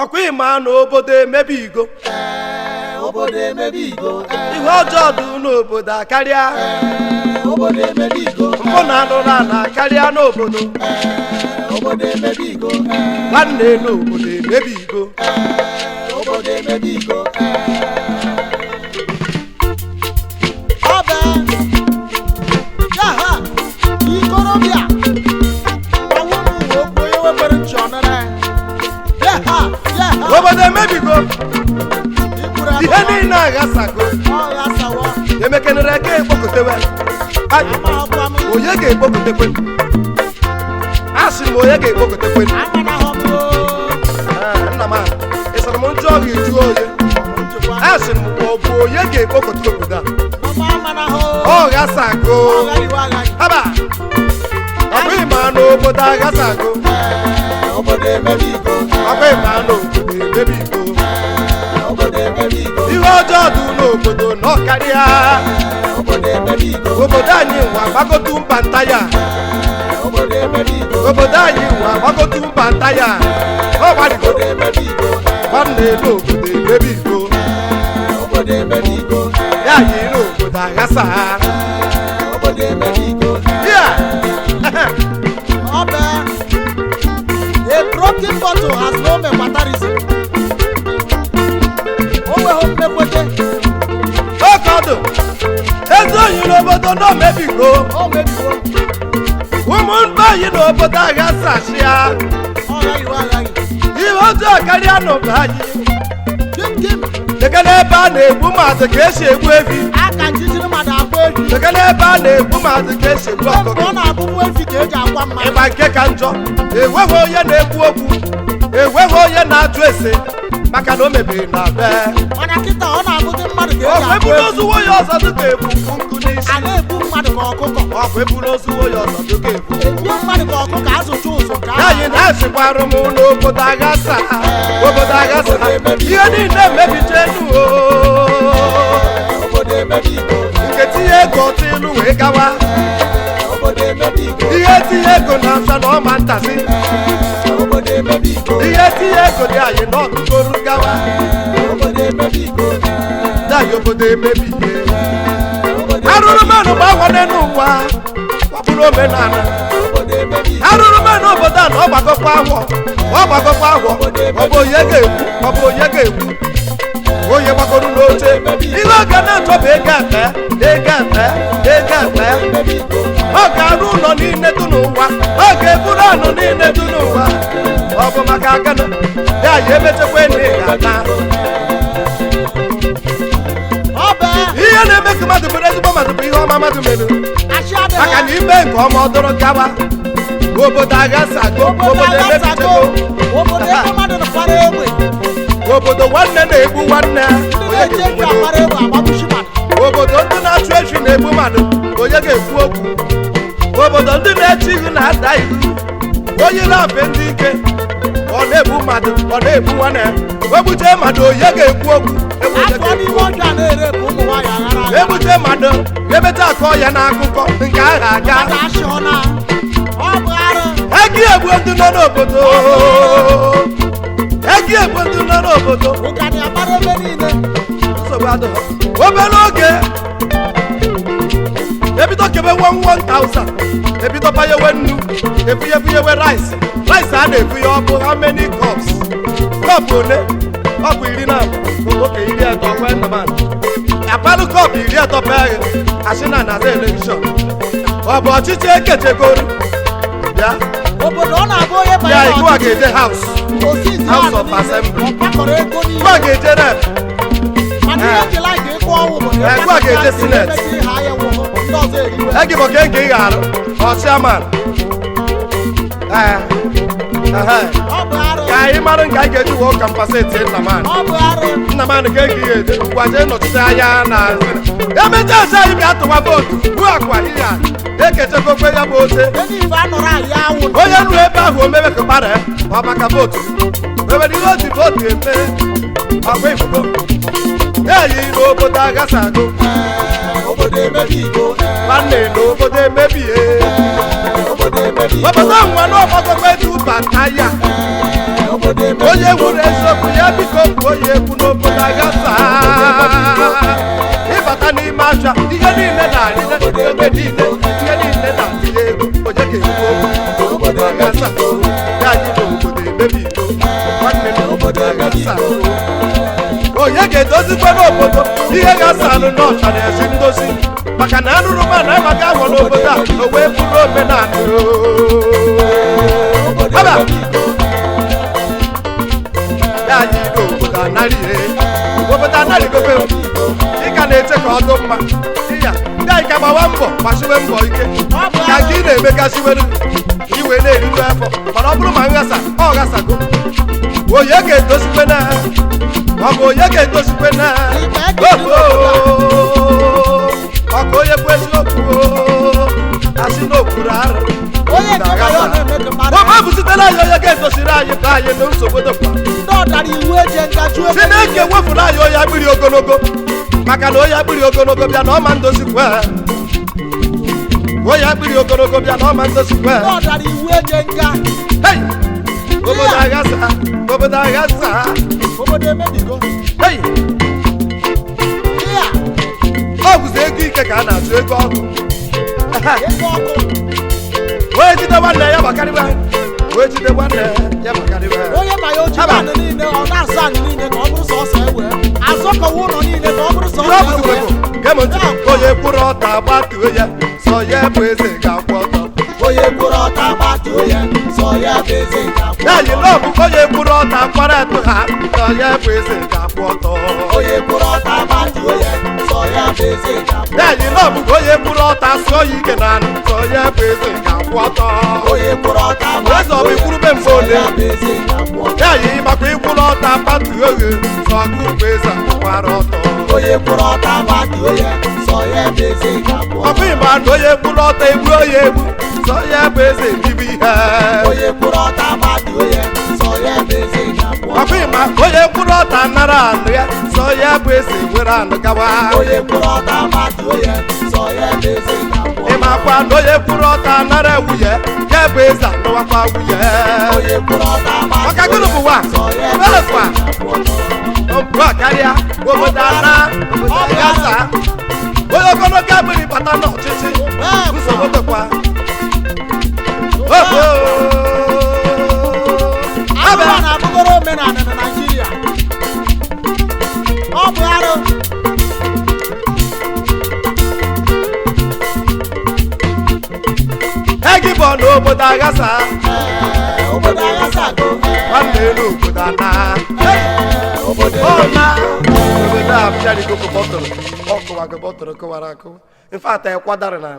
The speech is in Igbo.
ọkwa ịma na obodo Emebi Go. Obodo Emebi Go. Ihe ọjọọ dị n'obodo akarịa. Obodo Emebi Go. Mpụ na anụrụ ana karịa n'obodo. Obodo Emebi Go. Nwanne n'obodo Emebi Go. Obodo Emebi Go. Ọbẹ yaha ikorobịa ọnwụ m okwu onye wepere nchi ọnụrụ yaha. Obodo Emebi Go. Ihe niile aghasago. Emekenere ka ekpokotewe. Onye ga-ekpokotekwe? Asị m onye ga-ekpokotekwe? Nna m ị sịrị m njọ ga-eju oye. Asị m ọ bụ onye ga-ekpokote obodo a? Ọ ghasago. Haba! Ọkwa ịma na obodo aghasago. Obodo Emebi Go. Ọkwa ịma na obodo Emebi Go. Ihe ọjọọ dị n'obodo n'ọkarịa. Obodo anyị nwa gbagotu mba nta ya. Obodo anyị nwa gbagotu mba nta ya. Ọ gbarigo nwanne n'obodo Emebi Go. Ya yiri obodo aghasa. A broken bottle has no mematarism. Ọkọdụ ezi oyi n'obodo n'Emebi Go. Ụmụnne oyi n'obodo aghasasịa. Ihe ọjọọ karịa n'obodo anyị. Deke n'ebe a na-egbu mmadụ ka esi egbu efi. Deke n'ebe a na-egbu mmadụ ka esi egbu ọkụkọ. Ịgba nke ka njọ enweghị onye na-ekwu okwu, enweghị onye na-ajụ ese maka na o mebiri na be. Ọ eburu ozuwo ya ọzọ dịka ebu nkụ n'isi. Ọ eburu ozuwo ya ọzọ dịka ebu. Anyị na-asịkwarụ m n'obodo aghasa. Obodo aghasa ihe niile mebichenu. Nke tinye ego ọtụ ilu wee gawa. Ihe tinye ego na-asa na ọma ntasị. Ihe tinye ego dị anyị n'ọtụtụrụ gawa. Daghị obodo Emebi ihe. Arụrụ mmanụ gbanwane n'ụwa gbapụrụ omenala. Arụrụ mmanụ obodo a na ọ gbagokwa ahụ. Ọ gbagokwa ahụ. Ọ bụ onye ga-ekwu. Ọ bụ onye ga-ekwu. Onye gbagoro n'oche. Ihe oge na-achọbụ ego efe. Ego efe. Ego efe. Ọ ga-arụ ụlọ niile dị n'ụwa. Ọ ga-eburu anụ niile dị n'ụwa. Ọ bụ maka agana. Ya ya emechekwa enyi ga-ata. Ihe na-eme ka mmadụ bụrụ ezigbo mmadụ bụ ihe ọma mmadụ mere. Maka na ime nke ọma ọ dọrọ gawa. Obodo aghasago. Obodo emebichego. Obodo nwanne na-egbu nwanne. Obodo ndị na-achụ echi na-egbu mmadụ. Onye ga-ekwu okwu. Obodo ndị na-echi ihu na-ada ihu. Onye na-afe ndị ike. Ọ na-egbu mmadụ. Ọ na-egbu nwanne. Egbute mmadụ onye ga-ekwu okwu. Egbute mmadụ emeta akọ ya n'akụkọ nke agha aga. Egi egbu ndị nọ n'obodo. Egi egbu ndị nọ n'obodo. Obere oge ebido kebe 1,000. Ebido banyewe nnu. Ebunyewe rice. Rice a na-ebunye ọkụ how many cups? Cup ole? Ọkụ 10 na oke 30 kwa nnaman. Akpalu cup 30 pere. Ashina na televishọn. Ọ bụ ọchịchị ekechegoro. Ya. Obodo ọ na-abụ onye banyere. Ya iwu a ga-eje house. House of Assembly. Iwu a ga-eje rep. Iwu a ga-eje Senate. Egi bụ nke ị ga-arụ. Chairman. Ka anyị mara nke anyị ga-eji wee kampaseti Nnamani ka ego ihe eje gwaje nnọchite anya na emecha eze anyị bịa tụwa vootu bụ akwa ihe a ekechekokwe ya bụ oche. Onye nrụ ebe ahụ omebe kụkpara ọ maka vootu ewere ihe o ji vootu eme ọkwa ifugo eyi n'obodo aghasago. Nwanne n'obodo emebie. Obodo nwa n'ọgbagokwe dị ụba nta ya. onye gwuru eziokwu ya biko bụ onye ekwu n'obodo agasa ịbata n'ime afịa ihe niile na-arịle ebe niile ihe niile na-atụnye ego onye ga-ekwu okwu obodo agasa ya anyị n'obodo emebigo nwanne n'obodo agasa onye ga-edozikwa n'obodo ihe ga-asalụ n'ọcha na-ezi ndozi maka na arụrụ ma na amaghị ahụ n'obodo a o wee bụrụ omenala ya anyị n'obodo anarịgobe ịka na-eche ka ọ dị mma ịya ndị anyị ka gbawa mbọ gbasiwe mbọ ike ka nke ị na-emegasiwere iwe na-eriju afọ mana ọ bụrụ ma nghasa ọ ghasago onye ga-edozikwe na ọ bụ onye ga-edozikwe na ọkụ onye bụ eziokwu asị n'okpuru arụ ọma bụ sitere anyị onye ga-edoziri anyị ka anyị na nsogbu dịkwa Chineke wefuru anyị onye agbịrị ogologo maka na onye agbịrị ogologo bịa na ọma ndozikwa onye agbịrị ogologo bịa na ọma ndozikwa obodo aghasa obodo aghasa Obodo Emebi Go ọ bụzi ego ike ka a na-atụ ego ọkụ onye jide nwanne ya makarịba onye jide nwanne ya makarịba onye ma ya oji anụ niile ọ na-azụ anụ niile ka ọ bụrụ sọsọ ewe azọkọwa ụlọ niile ka ọ bụrụ sọsọ ewe onye kwụrụ ọta gbatuo ya sọ ya bụ eze ga-akwụ ọtọ onye kwụrụ ọta gbatuo ya sọ ya bụ eze ga-akwụ ya yi n'ọbụ onye kwụrụ ọta kwara etu ha sọ ya bụ eze ga-akwụ ọtọ onye kwụrụ ọta gbatuo ya sọ ya bụ eze ga-akwụ ya yi n'ọbụ onye kwụrụ ọta sụọ ya ike na anụ sọ ya bụ eze ga-akwụ ọtọ onye kwụrụ ọta eze ọ bụ ikwurube mgbe ole ya yi makwa ikwụrụ ọta gbatuo oghe sọ gụ bụ eze akwara ọtọ onye kwụrụ ọta gbatuo ya sọ ya bụ eze ga-akwụ ọ bụghị ma na onye kwụrụ ọta egbu onye egbu sọ ya bụ eze ebibi ihe onye kwụrụ ọta gbatuo ya sọ ya bụ eze ga-akwụ ọ bụghị ma onye kwụrụ ọta nara anụ ya sọ ya bụ eze were anụ gawa onye kwụrụ ọta gbatuo ya sọ ya bụ eze ga-akwụ ị makwa na onye kwụrụ ọta nara nwunye ya bụ eze anụwakwa nwunye onye kwụrụ ọta maka gịnị bụ nwa belekwa ugbu a karịa obodo ana obodo agasa onye ogologo agbịrị bata n'ọchịchị nsogbu dịkwa abụọ na-abụgoro omenala na Naịjirịa ọ bụ arụ egi bụ n'obodo agasa obodo agasa go nwanne elu obodo ana obodo ọna obodo a bịara ikoko bọtụrụ ọ kụwago bọtụrụ kụwara akụ in fact ekwadara na